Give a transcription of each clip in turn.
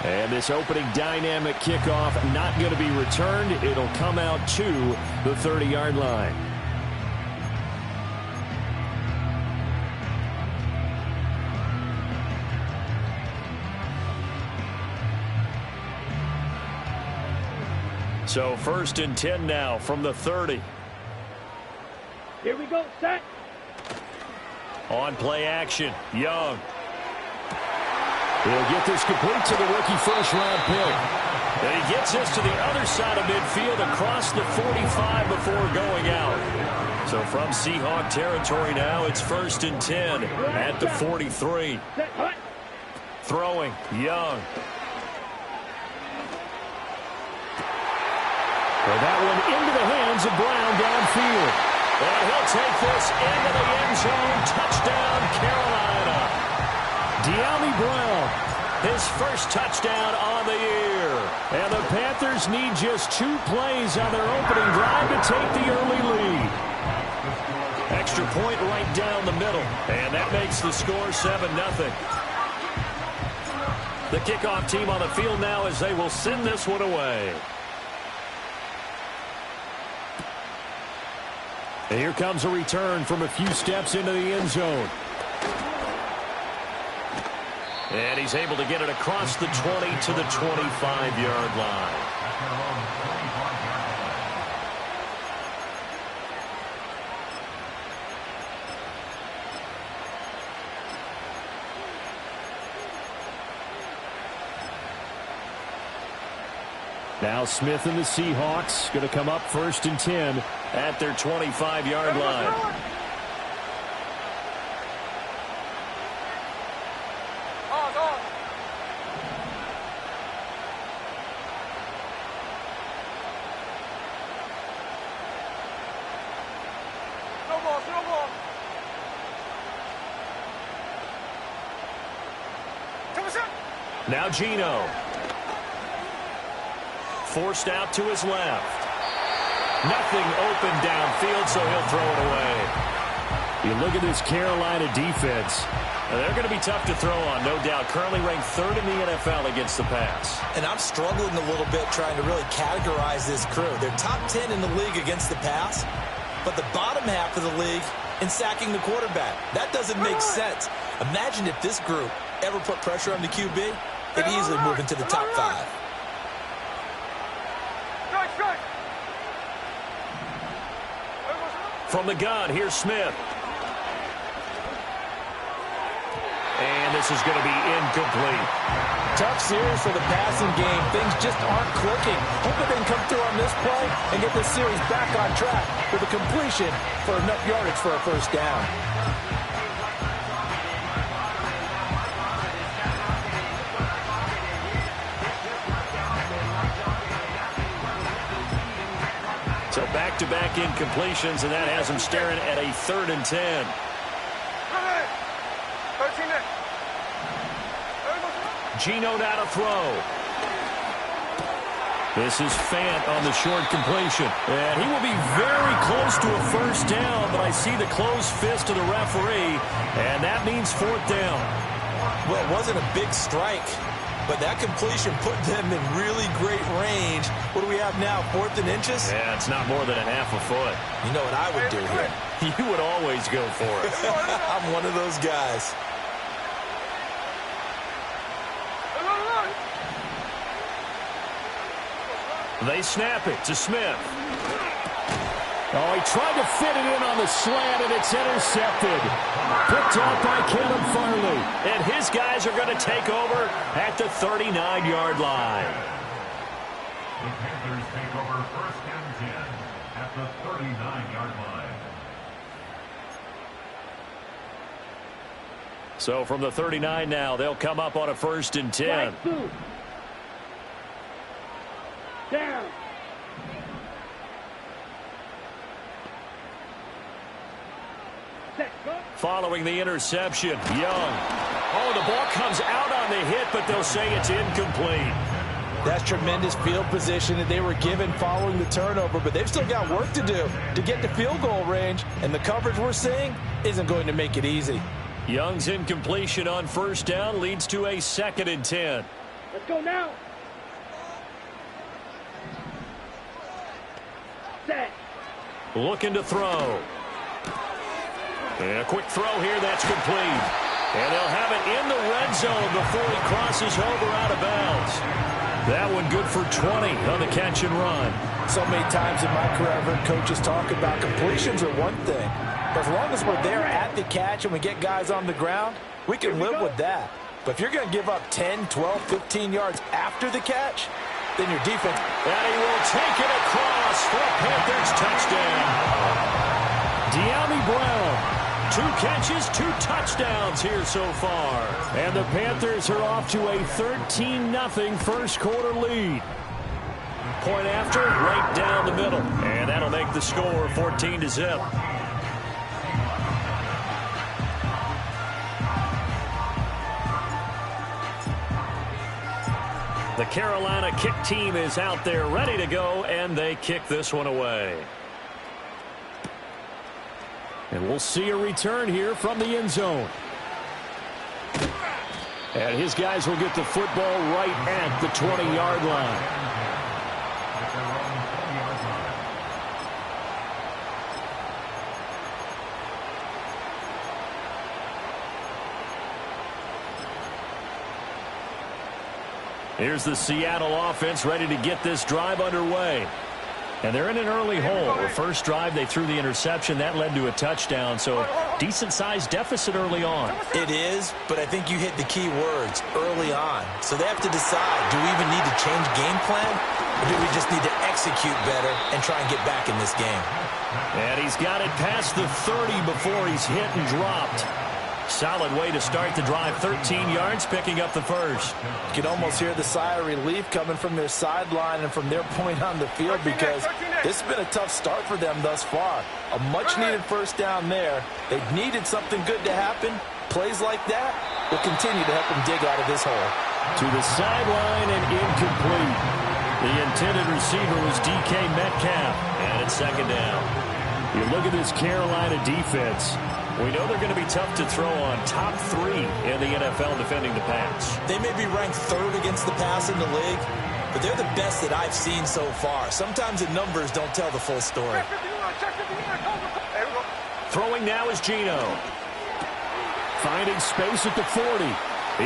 And this opening dynamic kickoff not going to be returned. It'll come out to the 30-yard line. So 1st and 10 now from the 30. Here we go, set. On play action, Young. He'll get this complete to the rookie first-round pick. And he gets this to the other side of midfield across the 45 before going out. So from Seahawk territory now, it's 1st and 10 at the 43. Throwing, Young. And that one into the hands of Brown downfield. And he'll take this into the end zone. Touchdown, Carolina. De'Ami Brown, his first touchdown on the year. And the Panthers need just 2 plays on their opening drive to take the early lead. Extra point right down the middle. And that makes the score 7-0. The kickoff team on the field now as they will send this one away. And here comes a return from a few steps into the end zone. And he's able to get it across the 20 to the 25-yard line. Now Smith and the Seahawks going to come up 1st and 10 at their 25-yard line. Now Geno. Forced out to his left. Nothing open downfield, so he'll throw it away. You look at this Carolina defense. They're going to be tough to throw on, no doubt. Currently ranked 3rd in the NFL against the pass. And I'm struggling a little bit trying to really categorize this crew. They're top 10 in the league against the pass, but the bottom half of the league in sacking the quarterback. That doesn't make sense. Imagine if this group ever put pressure on the QB, they'd easily move into the top 5. From the gun, here's Smith. And this is going to be incomplete. Tough series for the passing game. Things just aren't clicking. Hope they can come through on this play and get this series back on track with a completion for enough yardage for a first down. So back-to-back incompletions, and that has him staring at a 3rd and 10. Geno now to throw. This is Fant on the short completion. And he will be very close to a first down, but I see the closed fist of the referee, and that means 4th down. Well, it wasn't a big strike, but that completion put them in really great range. What do we have now, 4th and inches? Yeah, it's not more than a half a foot. You know what I would do here? You would always go for it. I'm one of those guys. They snap it to Smith. Oh, he tried to fit it in on the slant, and it's intercepted. Picked out by Caleb Farley. And his guys are going to take over at the 39-yard line. The Panthers take over 1st and 10 at the 39-yard line. So from the 39 now, they'll come up on a 1st and 10. Down. Following the interception, Young. Oh, the ball comes out on the hit, but they'll say it's incomplete. That's tremendous field position that they were given following the turnover, but they've still got work to do to get to field goal range, and the coverage we're seeing isn't going to make it easy. Young's incompletion on 1st down leads to a 2nd and 10. Let's go now. Set. Looking to throw. And a quick throw here, that's complete. And they'll have it in the red zone before he crosses over out of bounds. That one good for 20 on the catch and run. So many times in my career, I've heard coaches talk about completions are one thing. But as long as we're there at the catch and we get guys on the ground, we can live with that. But if you're going to give up 10, 12, 15 yards after the catch, then your defense... And he will take it across for a Panthers touchdown. Dyami Brown. 2 catches, 2 touchdowns here so far. And the Panthers are off to a 13-0 first quarter lead. Point after, right down the middle. And that'll make the score 14-0. The Carolina kick team is out there ready to go, and they kick this one away. And we'll see a return here from the end zone. And his guys will get the football right at the 20-yard line. Here's the Seattle offense ready to get this drive underway. And they're in an early hole. The first drive, they threw the interception. That led to a touchdown, so decent-sized deficit early on. It is, but I think you hit the key words, early on. So they have to decide, do we even need to change game plan, or do we just need to execute better and try and get back in this game? And he's got it past the 30 before he's hit and dropped. Solid way to start the drive. 13 yards, picking up the first. You can almost hear the sigh of relief coming from their sideline and from their point on the field because this has been a tough start for them thus far. A much-needed first down there. They needed something good to happen. Plays like that will continue to help them dig out of this hole. To the sideline and incomplete. The intended receiver was DK Metcalf, and it's second down. You look at this Carolina defense. We know they're going to be tough to throw on. Top 3 in the NFL defending the pass. They may be ranked 3rd against the pass in the league, but they're the best that I've seen so far. Sometimes the numbers don't tell the full story. Throwing now is Geno. Finding space at the 40.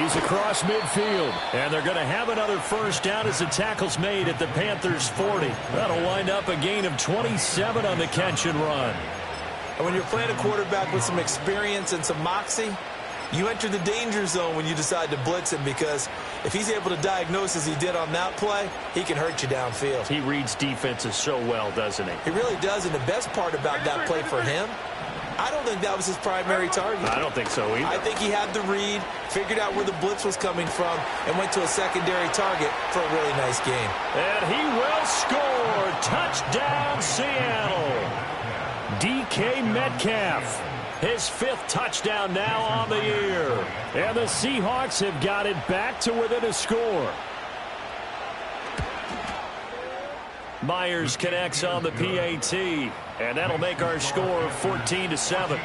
He's across midfield. And they're going to have another first down as the tackle's made at the Panthers' 40. That'll wind up a gain of 27 on the catch and run. And when you're playing a quarterback with some experience and some moxie, you enter the danger zone when you decide to blitz him because if he's able to diagnose as he did on that play, he can hurt you downfield. He reads defenses so well, doesn't he? He really does, and the best part about that play for him, I don't think that was his primary target. I don't think so either. I think he had the read, figured out where the blitz was coming from, and went to a secondary target for a really nice game. And he will score. Touchdown, Seattle. DK Metcalf, his 5th touchdown now on the year. And the Seahawks have got it back to within a score. Myers connects on the PAT, and that'll make our score 14-7.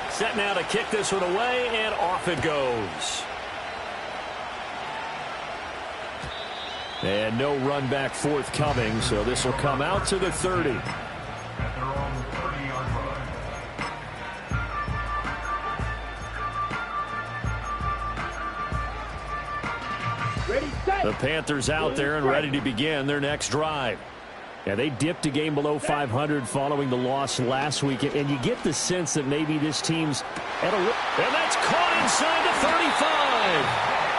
Set now to kick this one away, and off it goes. And no run back forthcoming, so this will come out to the 30. At their own 30-yard line. Ready, set. The Panthers out there and ready to begin their next drive. Yeah, they dipped a game below 500 following the loss last week, and you get the sense that maybe this team's at a... And that's caught inside the 35.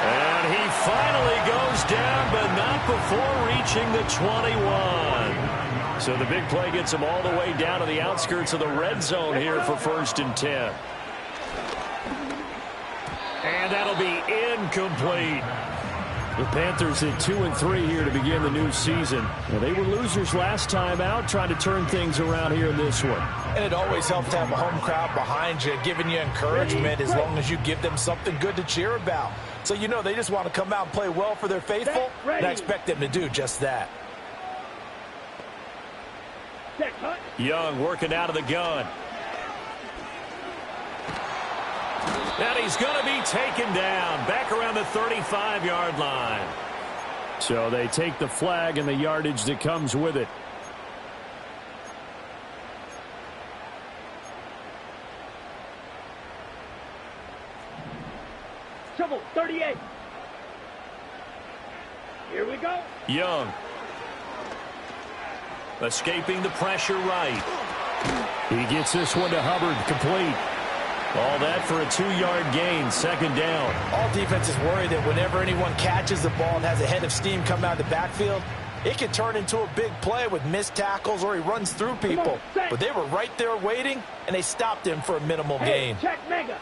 And he finally goes down, but not before reaching the 21. So the big play gets him all the way down to the outskirts of the red zone here for 1st and 10. And that'll be incomplete. The Panthers at 2-3 here to begin the new season. Now, they were losers last time out, trying to turn things around here in this one. And it always helps to have a home crowd behind you, giving you encouragement as long as you give them something good to cheer about. So, you know, they just want to come out and play well for their faithful, and I expect them to do just that. Young working out of the gun. And he's going to be taken down back around the 35-yard line. So they take the flag and the yardage that comes with it. Trouble, 38. Here we go. Young. Escaping the pressure right. He gets this one to Hubbard, complete. All that for a 2-yard gain, second down. All defenses worry that whenever anyone catches the ball and has a head of steam come out of the backfield, it can turn into a big play with missed tackles or he runs through people. But they were right there waiting, and they stopped him for a minimal gain. Check mega.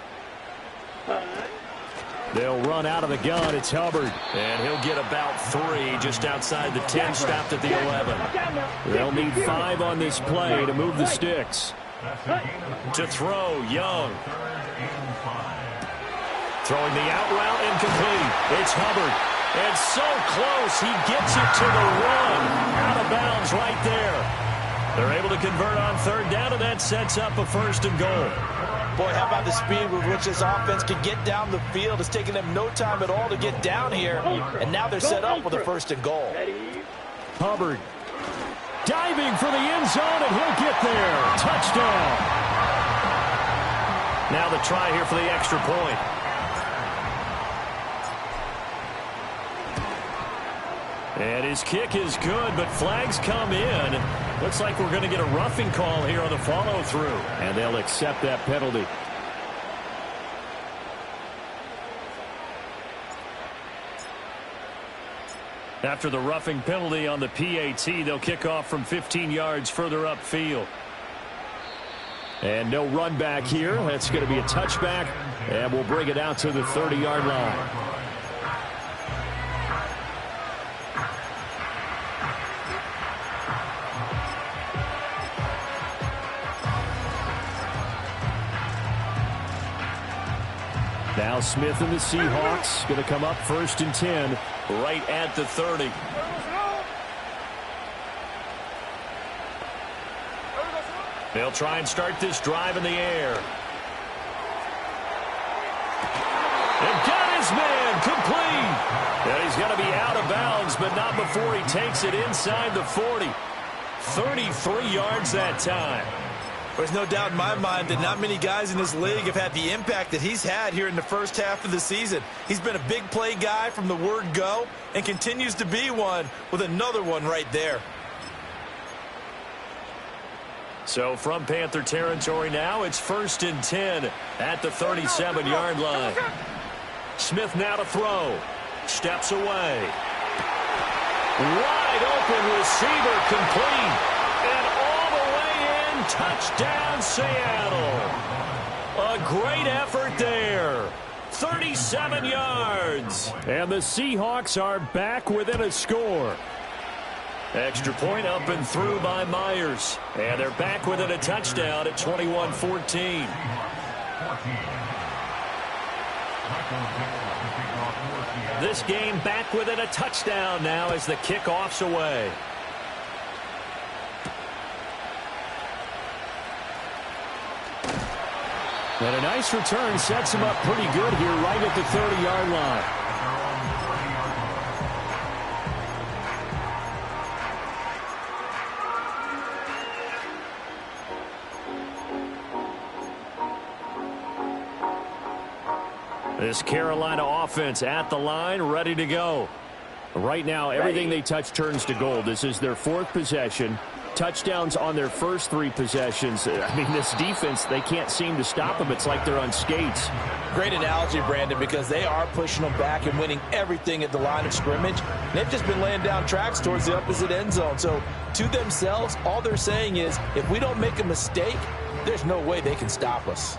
They'll run out of the gun. It's Hubbard. And he'll get about 3 just outside the 10, stopped at the 11. They'll need 5 on this play to move the sticks. To throw, Young. Throwing the out route, incomplete. It's Hubbard. And so close, he gets it to the 1. Out of bounds right there. They're able to convert on third down, and that sets up a 1st and goal. Boy, how about the speed with which this offense can get down the field? It's taking them no time at all to get down here, and now they're set up with a 1st and goal. Hubbard diving for the end zone, and he'll get there. Touchdown. Now the try here for the extra point. And his kick is good, but flags come in. Looks like we're going to get a roughing call here on the follow-through. And they'll accept that penalty. After the roughing penalty on the PAT, they'll kick off from 15 yards further upfield. And no run back here. That's going to be a touchback. And we'll bring it out to the 30-yard line. Now Smith and the Seahawks going to come up 1st and 10 right at the 30. They'll try and start this drive in the air. And got his man complete. And he's going to be out of bounds, but not before he takes it inside the 40. 33 yards that time. There's no doubt in my mind that not many guys in this league have had the impact that he's had here in the first half of the season. He's been a big play guy from the word go and continues to be one with another one right there. So from Panther territory now, it's 1st and 10 at the 37-yard line. Smith now to throw. Steps away. Wide open receiver, complete. Touchdown, Seattle. A great effort there. 37 yards. And the Seahawks are back within a score. Extra point up and through by Myers. And they're back within a touchdown at 21-14. This game back within a touchdown now as the kickoff's away. And a nice return sets him up pretty good here right at the 30-yard line. This Carolina offense at the line, ready to go. Right now, everything they touch turns to gold. This is their 4th possession. Touchdowns on their first 3 possessions. I mean, this defense, they can't seem to stop them. It's like they're on skates. Great analogy, Brandon, because they are pushing them back and winning everything at the line of scrimmage. They've just been laying down tracks towards the opposite end zone. So to themselves, all they're saying is, if we don't make a mistake, there's no way they can stop us.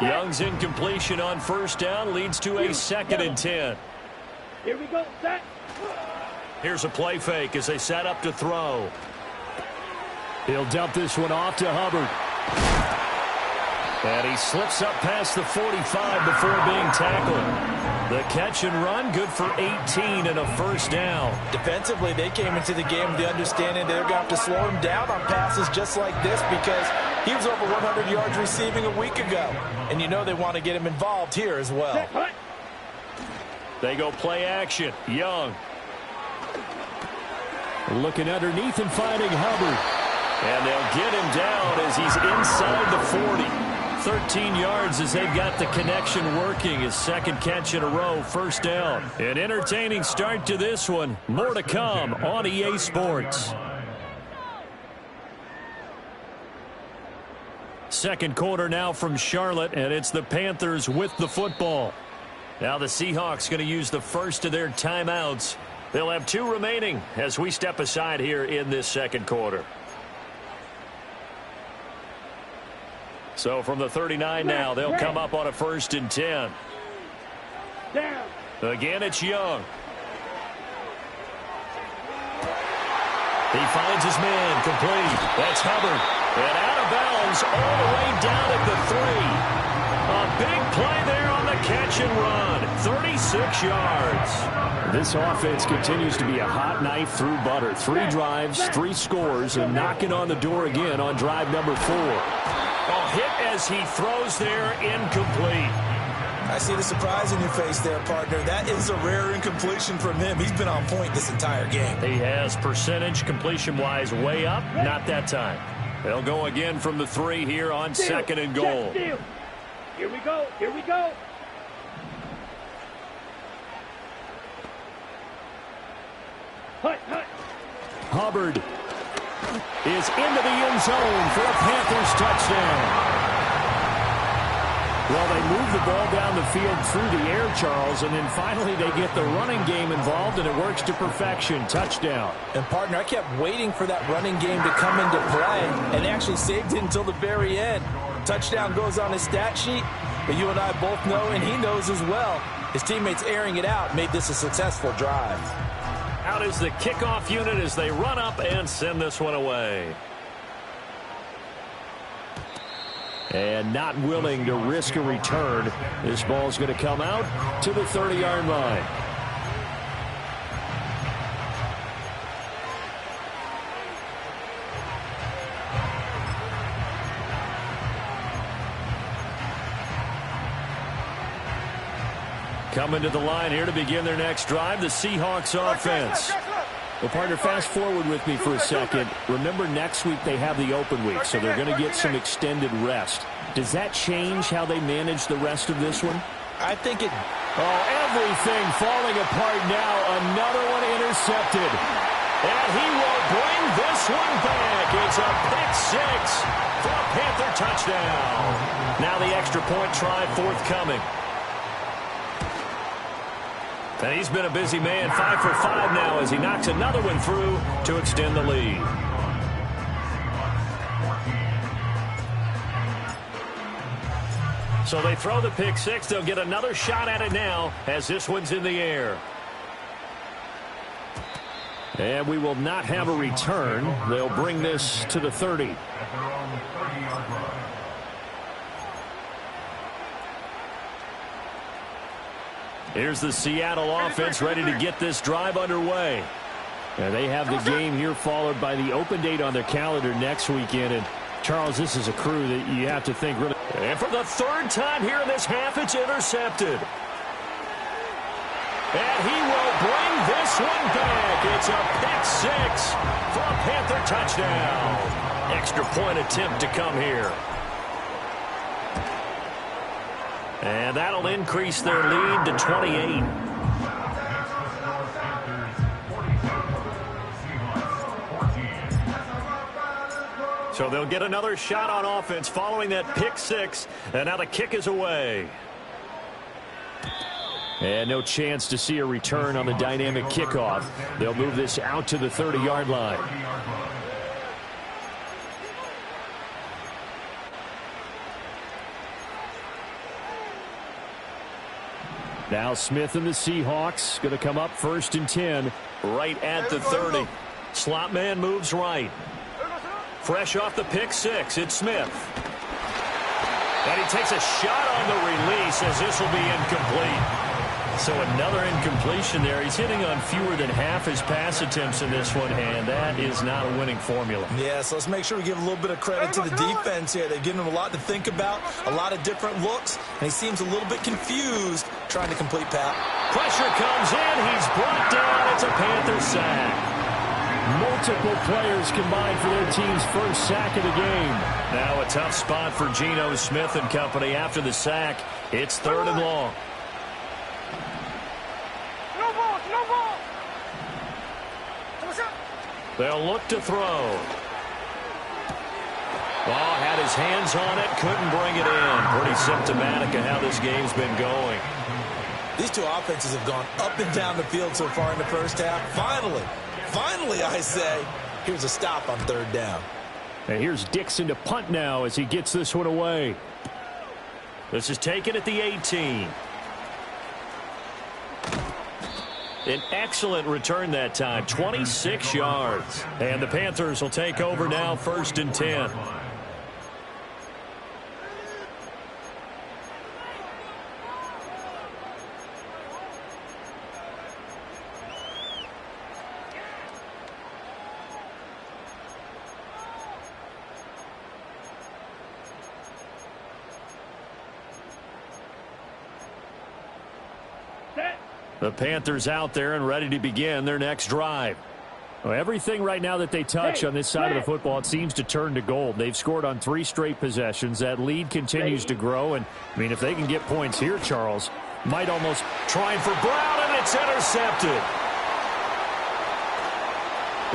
Young's incompletion on 1st down leads to a 2nd and 10. Here we go, set. Here's a play fake as they set up to throw. He'll dump this one off to Hubbard. And he slips up past the 45 before being tackled. The catch and run, good for 18 and a first down. Defensively, they came into the game with the understanding they're going to have to slow him down on passes just like this because he was over 100 yards receiving a week ago. And you know they want to get him involved here as well. They go play action. Young. Looking underneath and finding Hubbard. And they'll get him down as he's inside the 40. 13 yards as they've got the connection working. His second catch in a row, first down. An entertaining start to this one. More to come on EA Sports. Second quarter now from Charlotte, and it's the Panthers with the football. Now the Seahawks going to use the first of their timeouts. They'll have 2 remaining as we step aside here in this second quarter. So from the 39 now, they'll come up on a 1st and 10. Down. Again, it's Young. He finds his man, complete. That's Hubbard. And out of bounds all the way down at the 3. A big play there on the catch and run. 36 yards. This offense continues to be a hot knife through butter. 3 drives, 3 scores, and knocking on the door again on drive number 4. A hit as he throws there, incomplete. I see the surprise in your face there, partner. That is a rare incompletion from him. He's been on point this entire game. He has percentage completion-wise way up. Not that time. They'll go again from the 3 here on second and goal. Here we go. Here we go. Hut, hut. Hubbard is into the end zone for a Panthers touchdown. Well, they move the ball down the field through the air, Charles, and then finally they get the running game involved, and it works to perfection. Touchdown. And, partner, I kept waiting for that running game to come into play and actually saved it until the very end. Touchdown goes on his stat sheet, but you and I both know, and he knows as well, his teammates airing it out made this a successful drive. Out is the kickoff unit as they run up and send this one away. And not willing to risk a return. This ball's going to come out to the 30-yard line. Coming to the line here to begin their next drive, the Seahawks offense. Well, partner, fast forward with me for a second. Remember, next week they have the open week, so they're going to get some extended rest. Does that change how they manage the rest of this one? I think it... Oh, everything falling apart now. Another one intercepted. And he will bring this one back. It's a pick 6 for a Panther touchdown. Now the extra point try forthcoming. And he's been a busy man, 5 for 5 now as he knocks another one through to extend the lead. So they throw the pick 6. They'll get another shot at it now as this one's in the air. And we will not have a return. They'll bring this to the 30. Here's the Seattle offense ready to get this drive underway. And they have the game here followed by the open date on their calendar next weekend. And, Charles, this is a crew that you have to think really. And for the 3rd time here in this half, it's intercepted. And he will bring this one back. It's a pick 6 for a Panther touchdown. Extra point attempt to come here. And that'll increase their lead to 28. So they'll get another shot on offense following that pick 6. And now the kick is away. And no chance to see a return on the dynamic kickoff. They'll move this out to the 30-yard line. Now Smith and the Seahawks going to come up 1st and 10 right at the 30. Slot man moves right. Fresh off the pick six, it's Smith. And he takes a shot on the release as this will be incomplete. So another incompletion there. He's hitting on fewer than half his pass attempts in this one, and that is not a winning formula. Yeah, so let's make sure we give a little bit of credit to the defense here. They're giving him a lot to think about, a lot of different looks, and he seems a little bit confused trying to complete pass. Pressure comes in. He's brought down. It's a Panther sack. Multiple players combined for their team's first sack of the game. Now a tough spot for Geno Smith and company after the sack. It's 3rd and long. No ball. They'll look to throw. Ball had his hands on it, couldn't bring it in. Pretty symptomatic of how this game's been going. These two offenses have gone up and down the field so far in the first half. Finally, I say, here's a stop on 3rd down. And here's Dixon to punt now as he gets this one away. This is taken at the 18. An excellent return that time, 26 yards. And the Panthers will take over now, 1st and 10. The Panthers out there and ready to begin their next drive. Well, everything right now that they touch on this side of the football, it seems to turn to gold. They've scored on 3 straight possessions. That lead continues to grow. And, I mean, if they can get points here, Charles, might almost trying for Brown, and it's intercepted.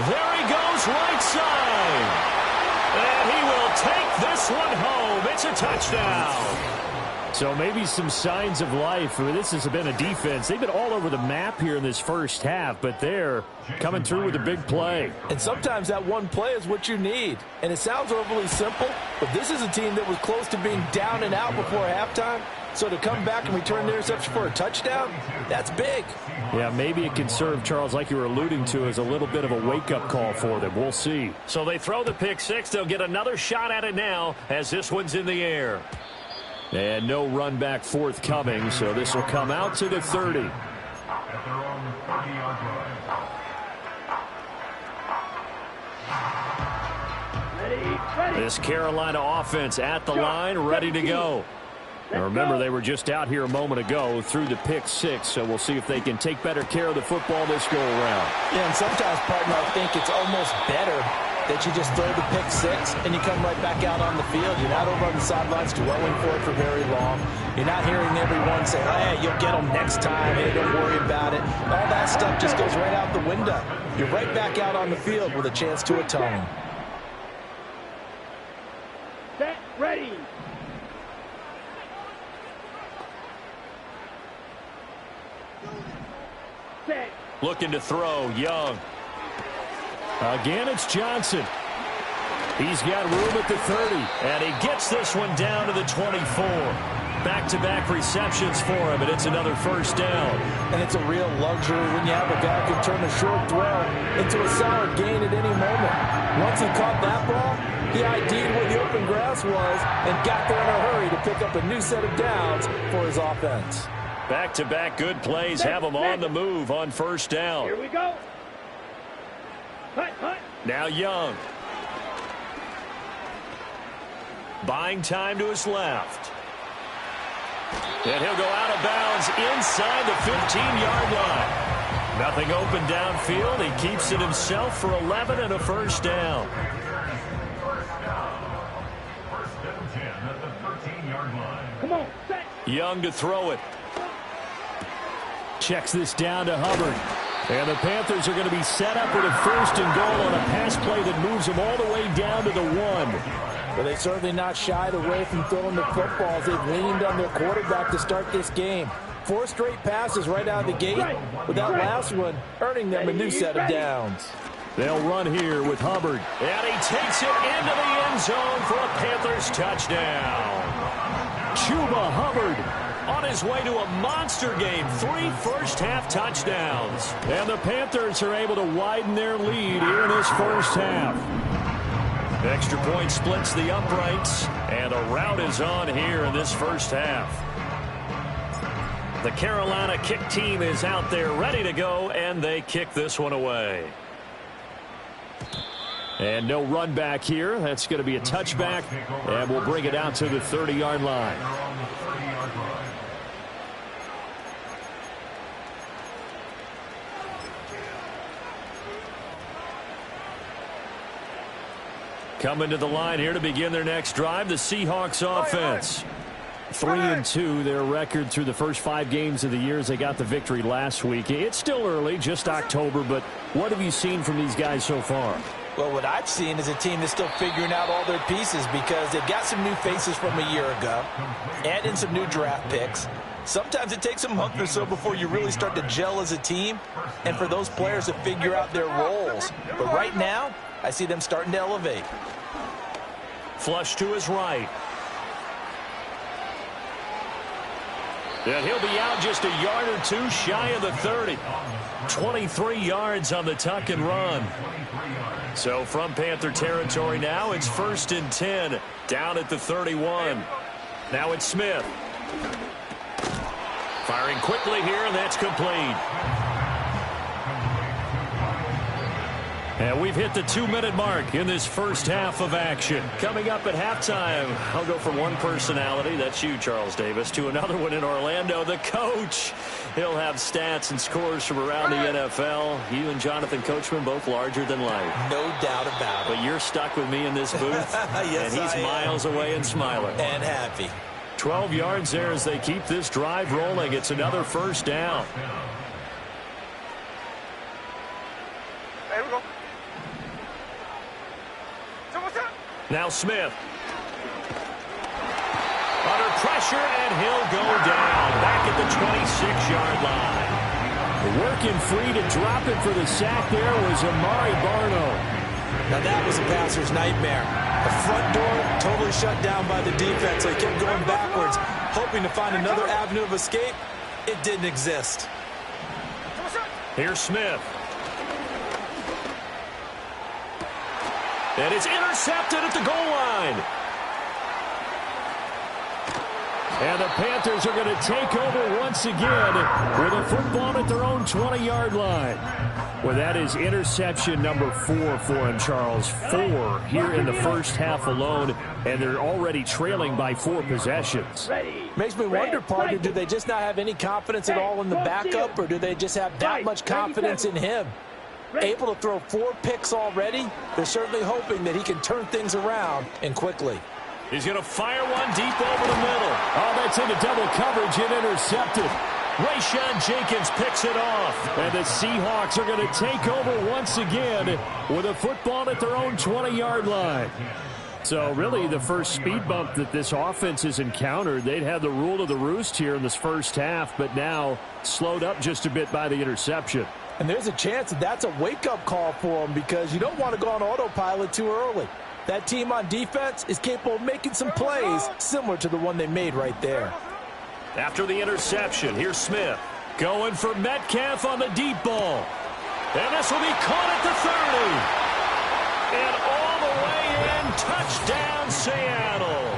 There he goes, right side. And he will take this one home. It's a touchdown. So maybe some signs of life. I mean, this has been a defense. They've been all over the map here in this first half, but they're coming through with a big play. And sometimes that one play is what you need. And it sounds overly simple, but this is a team that was close to being down and out before halftime. So to come back and return the interception for a touchdown, that's big. Yeah, maybe it can serve, Charles, like you were alluding to, as a little bit of a wake-up call for them. We'll see. So they throw the pick six. They'll get another shot at it now as this one's in the air. And no run back forthcoming, so this will come out to the 30. At their own 30-yard line. This Carolina offense at the line, ready to go. Now remember, they were just out here a moment ago through the pick six, so we'll see if they can take better care of the football this go-around. Yeah, and sometimes, partner, I think it's almost better that you just throw the pick six and you come right back out on the field. You're not over on the sidelines dwelling for it for very long. You're not hearing everyone say, hey, you'll get them next time. Hey, don't worry about it. All that stuff just goes right out the window. You're right back out on the field with a chance to atone. Set, ready. Set. Looking to throw, Young. Again, it's Johnson. He's got room at the 30, and he gets this one down to the 24. Back-to-back receptions for him, and it's another first down. And it's a real luxury when you have a guy who can turn a short throw into a solid gain at any moment. Once he caught that ball, he ID'd where the open grass was and got there in a hurry to pick up a new set of downs for his offense. Back-to-back good plays have him on the move on first down. Here we go. Hut. Now Young. Buying time to his left. And he'll go out of bounds inside the 15-yard line. Nothing open downfield. He keeps it himself for 11 and a first down. First and 10 at the 13-yard line. Come on, set. Young to throw it. Checks this down to Hubbard. And the Panthers are going to be set up with a first and goal on a pass play that moves them all the way down to the 1. But they certainly not shied away from throwing the footballs. They've leaned on their quarterback to start this game. 4 straight passes right out of the gate, with that last one earning them a new set of downs. They'll run here with Hubbard. And he takes it into the end zone for a Panthers touchdown. Chuba Hubbard on his way to a monster game. 3 first-half touchdowns. And the Panthers are able to widen their lead here in this first half. Extra point splits the uprights, and a rout is on here in this first half. The Carolina kick team is out there ready to go, and they kick this one away. And no run back here. That's going to be a touchback, and we'll bring it out to the 30-yard line. Coming to the line here to begin their next drive, the Seahawks offense. 3-2, their record through the first 5 games of the year as they got the victory last week. It's still early, just October, but what have you seen from these guys so far? Well, what I've seen is a team that's still figuring out all their pieces because they've got some new faces from a year ago, add in some new draft picks. Sometimes it takes a month or so before you really start to gel as a team and for those players to figure out their roles. But right now, I see them starting to elevate. Flush to his right. And he'll be out just a yard or two shy of the 30. 23 yards on the tuck and run. So from Panther territory now, it's 1st and 10 down at the 31. Now it's Smith. Firing quickly here, and that's complete. And we've hit the 2-minute mark in this first half of action. Coming up at halftime, I'll go from one personality, that's you, Charles Davis, to another one in Orlando, the coach. He'll have stats and scores from around the NFL. You and Jonathan Coachman both larger than life. No doubt about it. But you're stuck with me in this booth, yes, and he's miles away and smiling. And happy. 12 yards there as they keep this drive rolling. It's another first down. There we go. Now Smith. Under pressure, and he'll go down. Back at the 26-yard line. Working free to drop it for the sack there was Amari Barno. Now that was a passer's nightmare. The front door totally shut down by the defense, so he kept going backwards, hoping to find another avenue of escape. It didn't exist. Here's Smith. And it's intercepted at the goal line. And the Panthers are going to take over once again with a football at their own 20-yard line. Well, that is interception number 4 for him, Charles. 4 here in the first half alone, and they're already trailing by 4 possessions. Makes me wonder, partner, do they just not have any confidence at all in the backup, or do they just have that much confidence in him? Able to throw 4 picks already, they're certainly hoping that he can turn things around and quickly. He's going to fire one deep over the middle. Oh, that's into double coverage and intercepted. Rayshawn Jenkins picks it off. And the Seahawks are going to take over once again with a football at their own 20-yard line. So really the first speed bump that this offense has encountered. They'd had the rule of the roost here in this first half, but now slowed up just a bit by the interception. And there's a chance that that's a wake-up call for them because you don't want to go on autopilot too early. That team on defense is capable of making some plays similar to the one they made right there. After the interception, here's Smith going for Metcalf on the deep ball. And this will be caught at the 30. And all the way in, touchdown Seattle.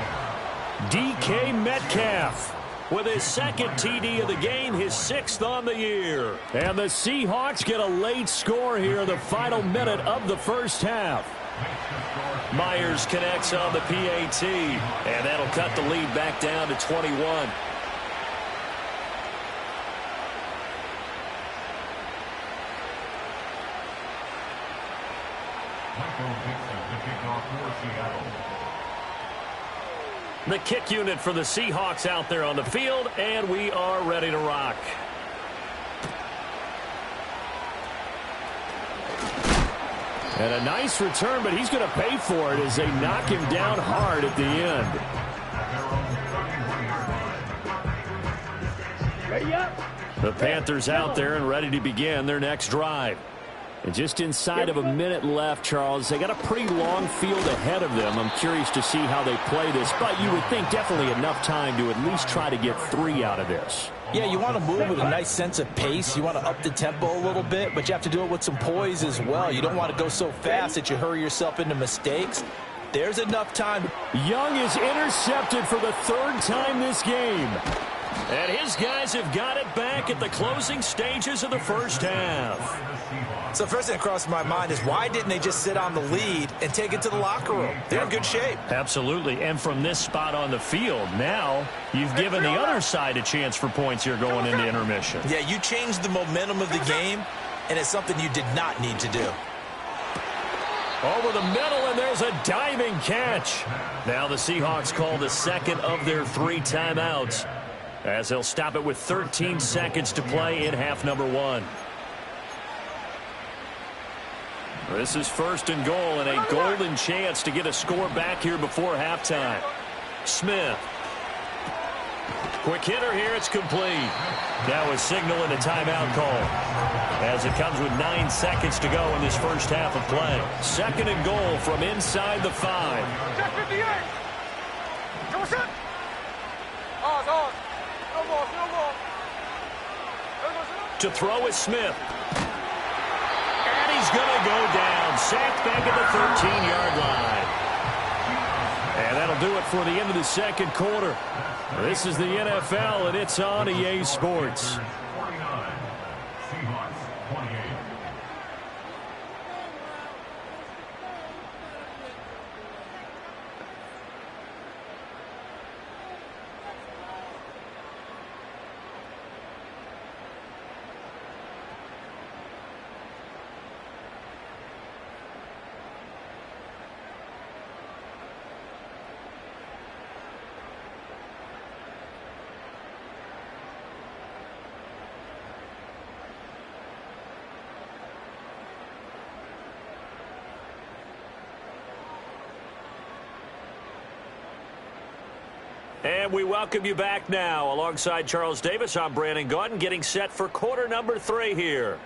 DK Metcalf with his second TD of the game, his 6th on the year. And the Seahawks get a late score here in the final minute of the first half. Myers connects on the PAT, and that'll cut the lead back down to 21. The kick unit for the Seahawks out there on the field, and we are ready to rock. And a nice return, but he's going to pay for it as they knock him down hard at the end. Ready up. The Panthers out there and ready to begin their next drive. And just inside of a minute left, Charles, they got a pretty long field ahead of them. I'm curious to see how they play this, but you would think definitely enough time to at least try to get 3 out of this. Yeah, you want to move with a nice sense of pace. You want to up the tempo a little bit, but you have to do it with some poise as well. You don't want to go so fast that you hurry yourself into mistakes. There's enough time. Young is intercepted for the third time this game. And his guys have got it back at the closing stages of the first half. So first thing that crossed my mind is why didn't they just sit on the lead and take it to the locker room? They're in good shape. Absolutely. And from this spot on the field, now you've given the other side a chance for points here going into intermission. Yeah, you changed the momentum of the game, and it's something you did not need to do. Over the middle, and there's a diving catch. Now the Seahawks call the second of their 3 timeouts, as they'll stop it with 13 seconds to play in half number 1. This is first and goal, and a golden chance to get a score back here before halftime. Smith. Quick hitter here, it's complete. Now a signal and a timeout call, as it comes with 9 seconds to go in this first half of play. Second and goal from inside the 5. To throw is Smith. And he's going to go down. Sacked back at the 13-yard line. And that'll do it for the end of the second quarter. This is the NFL, and it's on EA Sports. 49, Seahawks 28. And we welcome you back now. Alongside Charles Davis, I'm Brandon Gaudin, getting set for quarter number 3 here.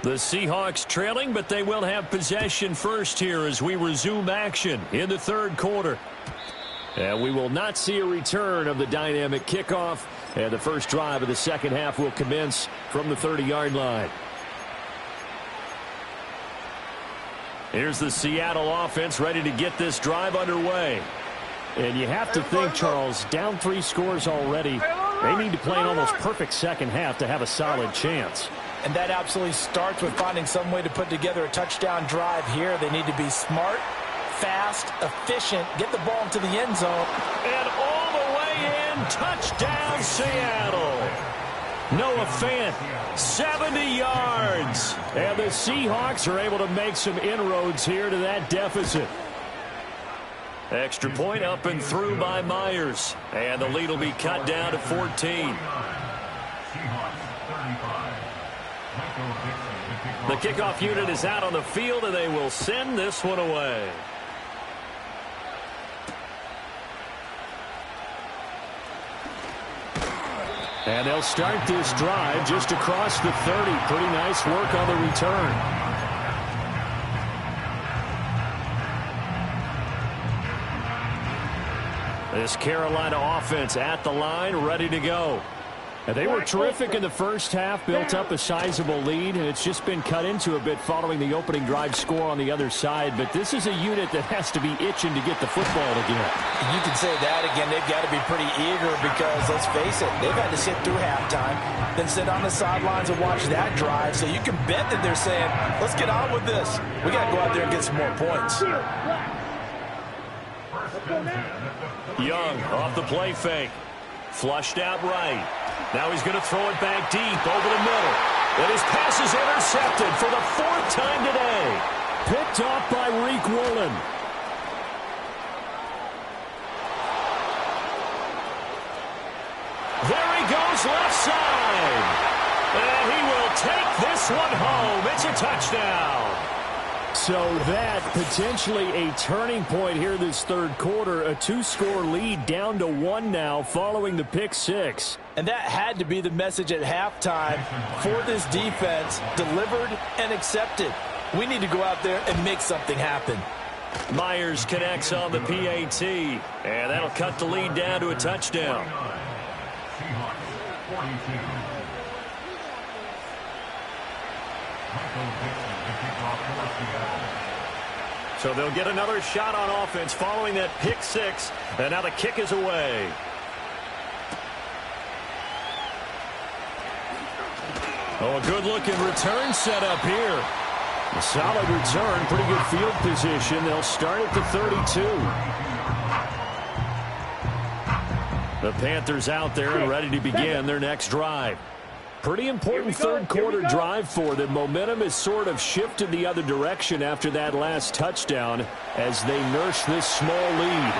The Seahawks trailing, but they will have possession first here as we resume action in the third quarter. And we will not see a return of the dynamic kickoff. And the first drive of the second half will commence from the 30-yard line. Here's the Seattle offense ready to get this drive underway. And you have to think, Charles, down 3 scores already. They need to play an almost perfect second half to have a solid chance. And that absolutely starts with finding some way to put together a touchdown drive here. They need to be smart, fast, efficient, get the ball into the end zone. And all the way in, touchdown Seattle. Noah Fant, 70 yards. And the Seahawks are able to make some inroads here to that deficit. Extra point up and through by Myers. And the lead will be cut down to 14. The kickoff unit is out on the field, and they will send this one away. And they'll start this drive just across the 30. Pretty nice work on the return. This Carolina offense at the line, ready to go. And they were terrific in the first half, built up a sizable lead, and it's just been cut into a bit following the opening drive score on the other side. But this is a unit that has to be itching to get the football again. You can say that again. They've got to be pretty eager because, let's face it, they've had to sit through halftime, then sit on the sidelines and watch that drive. So you can bet that they're saying, let's get on with this. We got to go out there and get some more points. Young off the play fake. Flushed out right. Now he's going to throw it back deep over the middle. And his pass is intercepted for the 4th time today. Picked off by Riq Woolen. There he goes left side. And he will take this one home. It's a touchdown. So that potentially a turning point here this third quarter. A 2-score lead down to 1 now following the pick 6. And that had to be the message at halftime for this defense, delivered and accepted. We need to go out there and make something happen. Myers connects on the PAT, and that'll cut the lead down to a touchdown. Michael Dixon to kick off for Seattle. So they'll get another shot on offense following that pick six. And now the kick is away. Oh, a good-looking return set up here. A solid return, pretty good field position. They'll start at the 32. The Panthers out there and ready to begin their next drive. Pretty important third quarter drive for them. Momentum has sort of shifted the other direction after that last touchdown as they nurse this small lead.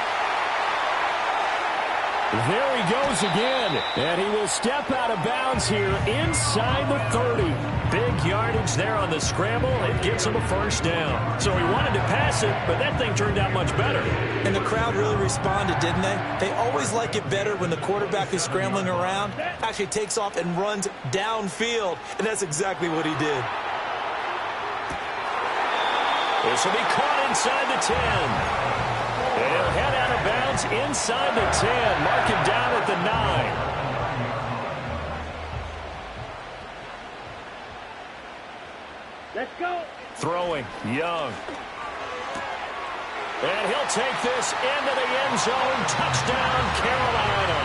There he goes again, and he will step out of bounds here inside the 30. Big yardage there on the scramble. It gets him a first down. So he wanted to pass it, but that thing turned out much better. And the crowd really responded, didn't they? They always like it better when the quarterback is scrambling around, actually takes off and runs downfield, and that's exactly what he did. This will be caught inside the 10. He'll head out of bounds inside the 10. Mark him down at the 9. Let's go. Throwing, Young. And he'll take this into the end zone. Touchdown, Carolina.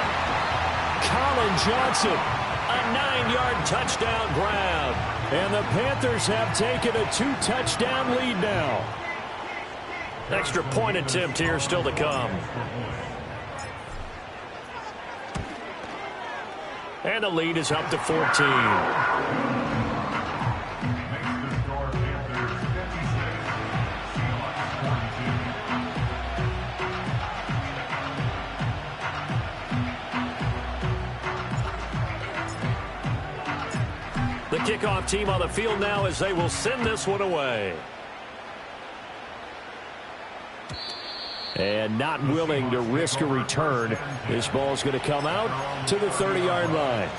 Colin Johnson, a 9-yard touchdown grab. And the Panthers have taken a 2-touchdown lead now. Extra point attempt here still to come. And the lead is up to 14. The kickoff team on the field now as they will send this one away. And not willing to risk a return. This ball is going to come out to the 30-yard line.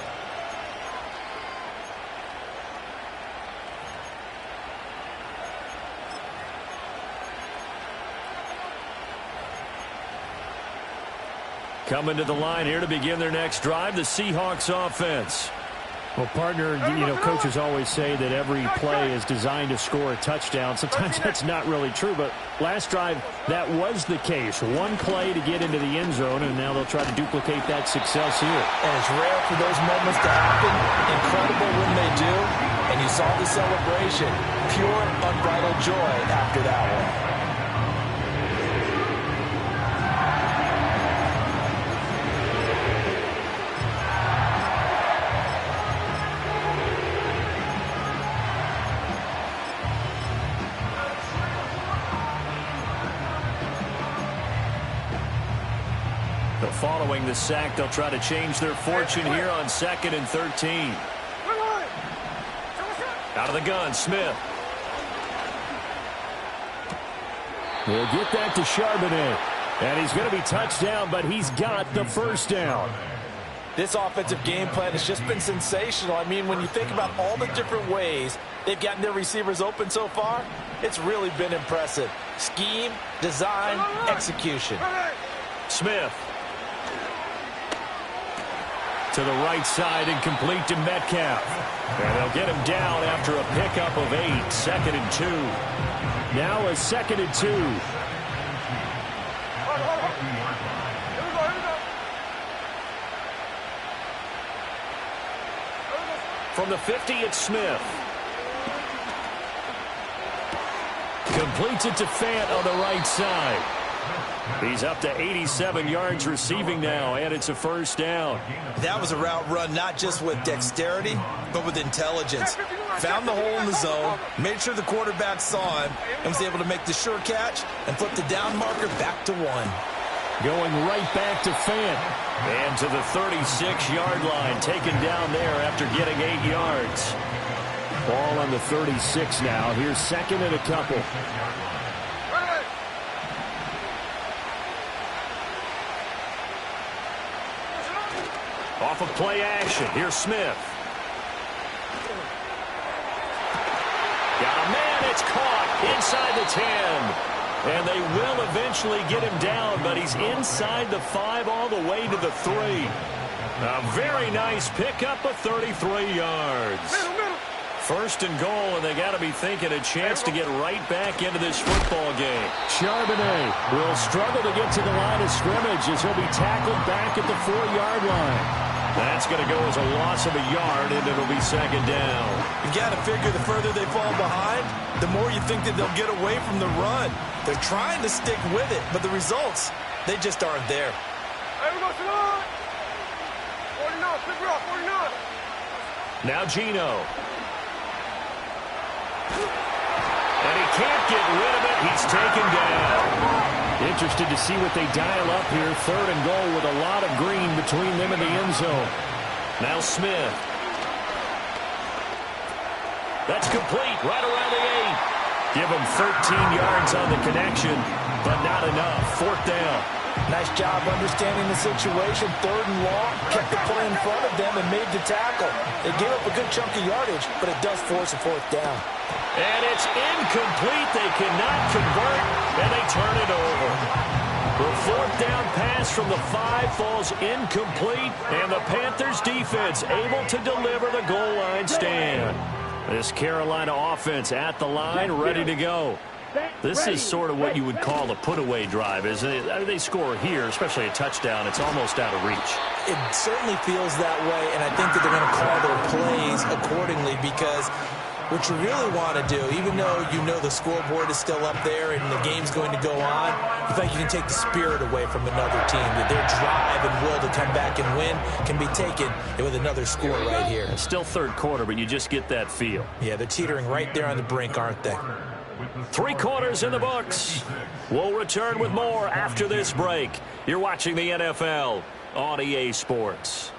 Coming to the line here to begin their next drive, the Seahawks offense. Well, partner, coaches always say that every play is designed to score a touchdown. Sometimes that's not really true, but last drive, that was the case. One play to get into the end zone, and now they'll try to duplicate that success here. And it's rare for those moments to happen. Incredible when they do. And you saw the celebration. Pure, unbridled joy after that one. Following the sack, they'll try to change their fortune here on 2nd and 13. Out of the gun, Smith. We'll get that to Charbonnet. And he's going to be touched down, but he's got the first down. This offensive game plan has just been sensational. I mean, when you think about all the different ways they've gotten their receivers open so far, it's really been impressive. Scheme, design, execution. Smith. To the right side and complete to Metcalf. And they'll get him down after a pickup of 8. 2nd and 2. Now a 2nd and 2. From the 50, it's Smith. Completes it to Fant on the right side. He's up to 87 yards receiving now, and it's a first down. That was a route run not just with dexterity, but with intelligence. Found the hole in the zone, made sure the quarterback saw him, and was able to make the sure catch and flip the down marker back to 1. Going right back to Fant. And to the 36-yard line, taken down there after getting 8 yards. Ball on the 36 now. Here's 2nd and a couple. Off of play action. Here's Smith. Got a man. It's caught inside the 10. And they will eventually get him down, but he's inside the 5 all the way to the 3. A very nice pickup of 33 yards. First and goal, and they got to be thinking a chance to get right back into this football game. Charbonnet will struggle to get to the line of scrimmage as he'll be tackled back at the 4-yard line. That's going to go as a loss of a yard, and it'll be second down. You got to figure the further they fall behind, the more you think that they'll get away from the run. They're trying to stick with it, but the results, they just aren't there. Hey, we go to the 49, flip it off, 49. Now Gino. And he can't get rid of it. He's taken down. Interested to see what they dial up here. Third and goal with a lot of green between them and the end zone. Now Smith. That's complete right around the 8. Give him 13 yards on the connection, but not enough. Fourth down. Nice job understanding the situation. Third and long, kept the play in front of them and made the tackle. They gave up a good chunk of yardage, but it does force a fourth down. And it's incomplete. They cannot convert, and they turn it over. The fourth down pass from the 5 falls incomplete, and the Panthers defense able to deliver the goal line stand. This Carolina offense at the line, ready to go. This is sort of what you would call a put-away drive, isn't it? They score here, especially a touchdown. It's almost out of reach. It certainly feels that way, and I think that they're going to call their plays accordingly because what you really want to do, even though you know the scoreboard is still up there and the game's going to go on, you think you can take the spirit away from another team, that their drive and will to come back and win can be taken with another score right here. It's still third quarter, but you just get that feel. Yeah, they're teetering right there on the brink, aren't they? 3 quarters in the books. We'll return with more after this break. You're watching the NFL on EA Sports.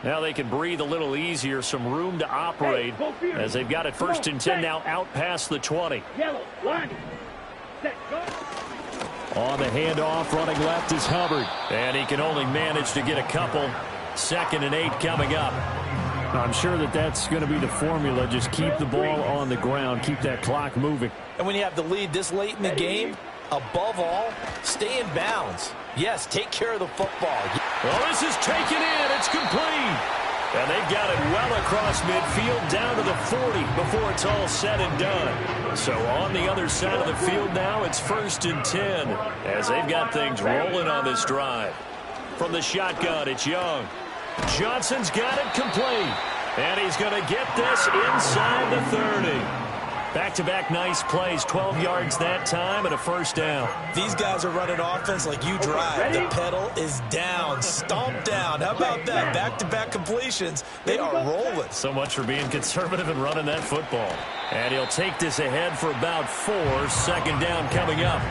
Now they can breathe a little easier, some room to operate as they've got it first and 10 now out past the 20. On the handoff, running left is Hubbard. And he can only manage to get a couple. 2nd and 8 coming up. I'm sure that that's going to be the formula. Just keep the ball on the ground. Keep that clock moving. And when you have the lead this late in the game, above all, stay in bounds. Yes, take care of the football. Well, this is taken in. It's complete. And they've got it well across midfield down to the 40 before it's all said and done. So on the other side of the field now, it's 1st and 10 as they've got things rolling on this drive. From the shotgun, it's Young. Johnson's got it complete. And he's going to get this inside the 30. Back-to-back nice plays, 12 yards that time and a first down. These guys are running offense like you drive. The pedal is down, stomped down. How about that? Back-to-back completions. They are rolling. So much for being conservative and running that football. And he'll take this ahead for about 4. 2nd down coming up.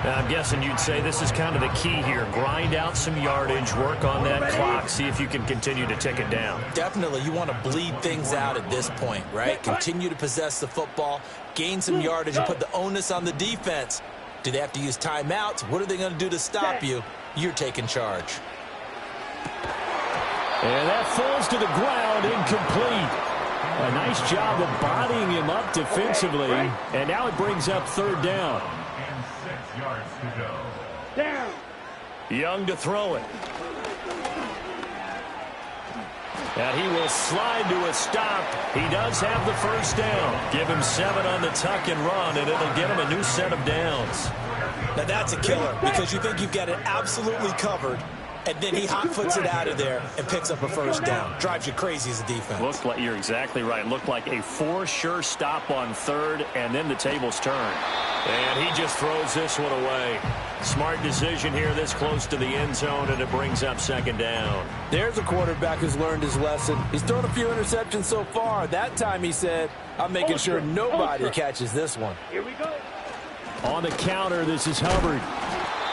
Now, I'm guessing you'd say this is kind of the key here. Grind out some yardage, work on that clock, see if you can continue to tick it down. Definitely. You want to bleed things out at this point, right? Continue to possess the football, gain some yardage, and put the onus on the defense. Do they have to use timeouts? What are they going to do to stop you? You're taking charge. And that falls to the ground, incomplete. A nice job of bodying him up defensively. And now it brings up 3rd down. And 6 yards to go. Down. Young to throw it. And he will slide to a stop. He does have the first down. Give him 7 on the tuck and run, and it'll get him a new set of downs. Now that's a killer because you think you've got it absolutely covered, and then he hot-foots it out of there and picks up a first down. Drives you crazy as a defense. Looked like, you're exactly right. Looked like a for-sure stop on 3rd, and then the tables turn. And he just throws this one away. Smart decision here this close to the end zone, and it brings up 2nd down. There's a quarterback who's learned his lesson. He's thrown a few interceptions so far. That time he said, I'm making sure nobody catches this one. Here we go. On the counter, this is Hubbard.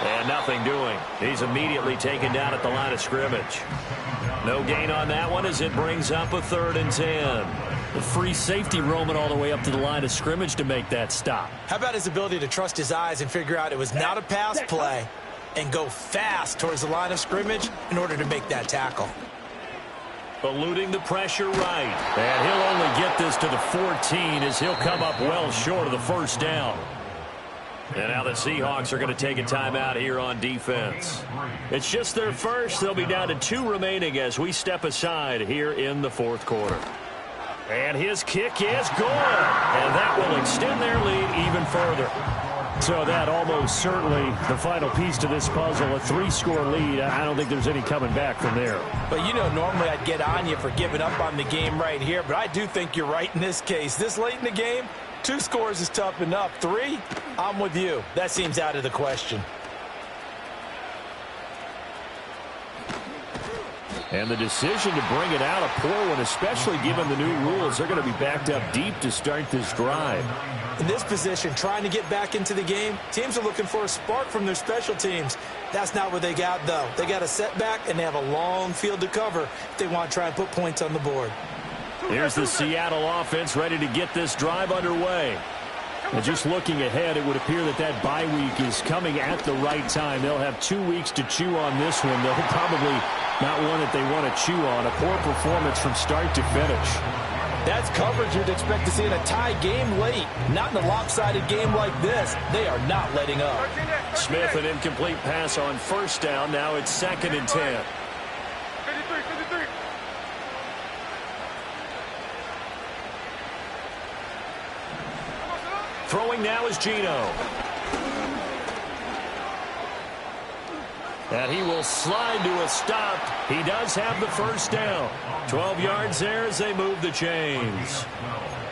And nothing doing. He's immediately taken down at the line of scrimmage. No gain on that one as it brings up a 3rd and 10. The free safety roaming all the way up to the line of scrimmage to make that stop. How about his ability to trust his eyes and figure out it was not a pass play and go fast towards the line of scrimmage in order to make that tackle? Eluding the pressure right. And he'll only get this to the 14 as he'll come up well short of the first down. And now the Seahawks are going to take a timeout here on defense. It's just their first. They'll be down to 2 remaining as we step aside here in the fourth quarter. And his kick is good. And that will extend their lead even further. So that almost certainly the final piece to this puzzle, a 3-score lead. I don't think there's any coming back from there. But, you know, normally I'd get on you for giving up on the game right here, but I do think you're right in this case. This late in the game, 2 scores is tough enough. 3, I'm with you. That seems out of the question. And the decision to bring it out, a poor one, especially given the new rules. They're going to be backed up deep to start this drive. In this position, trying to get back into the game, teams are looking for a spark from their special teams. That's not what they got, though. They got a setback, and they have a long field to cover if they want to try and put points on the board. Here's the Seattle offense ready to get this drive underway. And just looking ahead, it would appear that that bye week is coming at the right time. They'll have 2 weeks to chew on this one. They'll probably not one that they want to chew on. A poor performance from start to finish. That's coverage you'd expect to see in a tie game late. Not in a lopsided game like this. They are not letting up. Smith, an incomplete pass on first down. Now it's 2nd and 10. 53. Throwing now is Geno. And he will slide to a stop. He does have the first down. 12 yards there as they move the chains.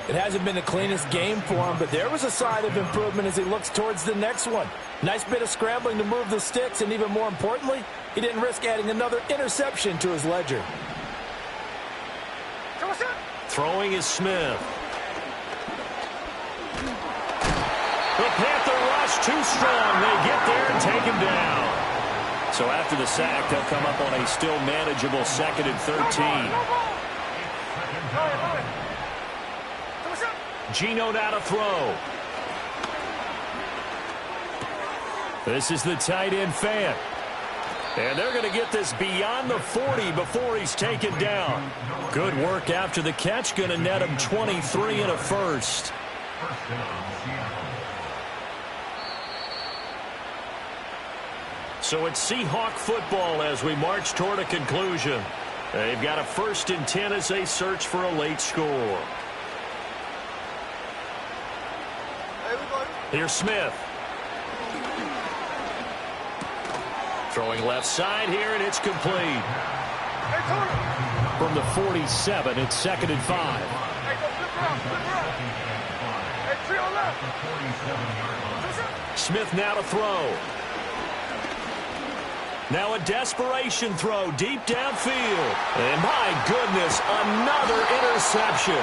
It hasn't been the cleanest game for him, but there was a sign of improvement as he looks towards the next one. Nice bit of scrambling to move the sticks, and even more importantly, he didn't risk adding another interception to his ledger. Throwing is Smith. The Panther rush too strong. They get there and take him down. So after the sack, they'll come up on a still manageable 2nd and 13. Geno now to throw. This is the tight end Fant. And they're going to get this beyond the 40 before he's taken down. Good work after the catch. Going to net him 23 and a first. So it's Seahawk football as we march toward a conclusion. They've got a 1st and 10 as they search for a late score. Here's Smith. Throwing left side here, and it's complete. From the 47, it's 2nd and 5. Smith now to throw. Now a desperation throw deep downfield. And my goodness, another interception.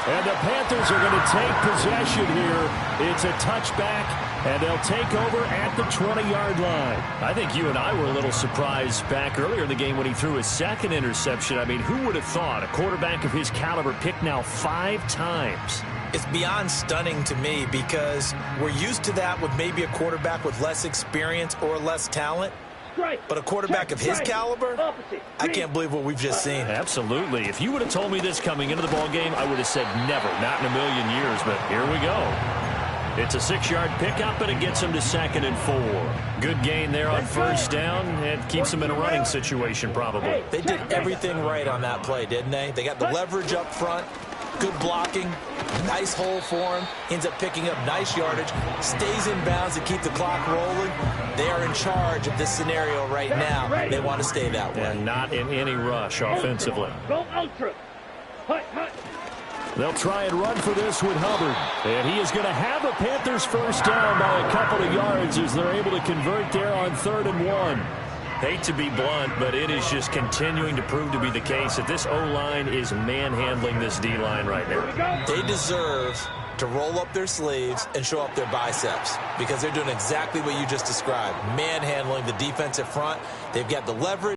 And the Panthers are going to take possession here. It's a touchback, and they'll take over at the 20-yard line. I think you and I were a little surprised back earlier in the game when he threw his 2nd interception. I mean, who would have thought a quarterback of his caliber picked now 5 times? It's beyond stunning to me because we're used to that with maybe a quarterback with less experience or less talent. But a quarterback of his caliber, I can't believe what we've just seen. Absolutely. If you would have told me this coming into the ball game, I would have said never, not in a million years. But here we go. It's a 6-yard pickup, and it gets him to 2nd and 4. Good gain there on first down. It keeps him in a running situation, probably. They did everything right on that play, didn't they? They got the leverage up front, good blocking, nice hole for him. Ends up picking up nice yardage, stays in bounds to keep the clock rolling. They are in charge of this scenario right now. They want to stay that way. And not in any rush offensively. Go ultra. They'll try and run for this with Hubbard. And he is going to have the Panthers first down by a couple of yards as they're able to convert there on 3rd and 1. Hate to be blunt, but it is just continuing to prove to be the case that this O-line is manhandling this D-line right now. They deserve to roll up their sleeves and show up their biceps because they're doing exactly what you just described, manhandling the defensive front. They've got the leverage.